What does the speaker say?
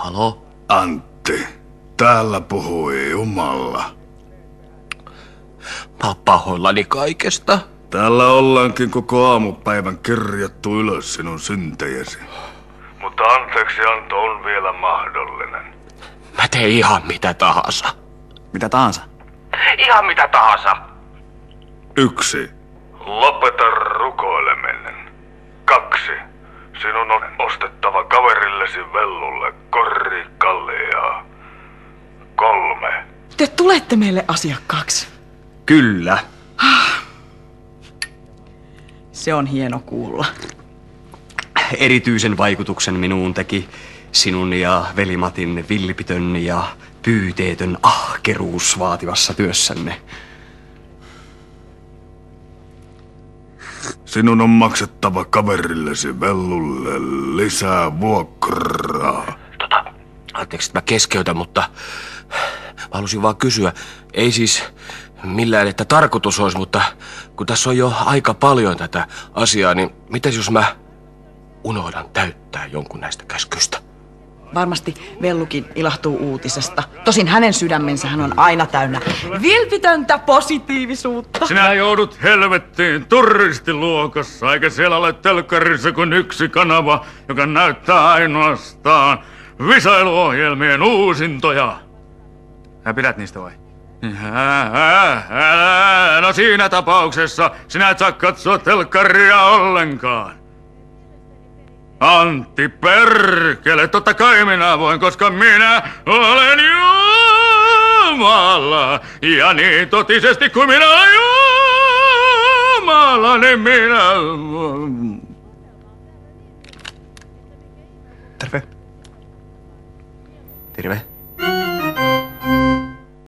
Halo? Antti, täällä puhui Jumala. Mä oon pahoillani kaikesta. Täällä ollaankin koko aamupäivän kirjattu ylös sinun syntejäsi. Mutta anteeksianto on vielä mahdollinen. Mä teen ihan mitä tahansa. Mitä tahansa? Ihan mitä tahansa. 1. Lopeta rukoileminen. 2. Sinun on ostettava kaverillesi vellulle korrikaljaa. 3. Te tulette meille asiakkaaksi. Kyllä. Se on hieno kuulla. Erityisen vaikutuksen minuun teki sinun ja veli-Matin vilpitön ja pyyteetön ahkeruus vaativassa työssänne. Sinun on maksettava kaverillesi vellulle lisää vuokraa. Anteeksi, että mä keskeytän, mutta mä halusin vaan kysyä. Ei siis millään, että tarkoitus olisi, mutta kun tässä on jo aika paljon tätä asiaa, niin mitäs jos mä unohdan täyttää jonkun näistä käskyistä? Varmasti Vellukin ilahtuu uutisesta. Tosin hänen sydämensähän on aina täynnä vilpitöntä positiivisuutta. Sinä joudut helvettiin turistiluokassa, eikä siellä ole telkkarissa kuin yksi kanava, joka näyttää ainoastaan visailuohjelmien uusintoja. Sä pidät niistä vai? No siinä tapauksessa sinä et saa katsoa telkkaria ollenkaan. Antti perkele, totta kai minä voin, koska minä olen Jumala. Ja niin totisesti kuin minä olen Jumala, niin minä... Terve. Terve.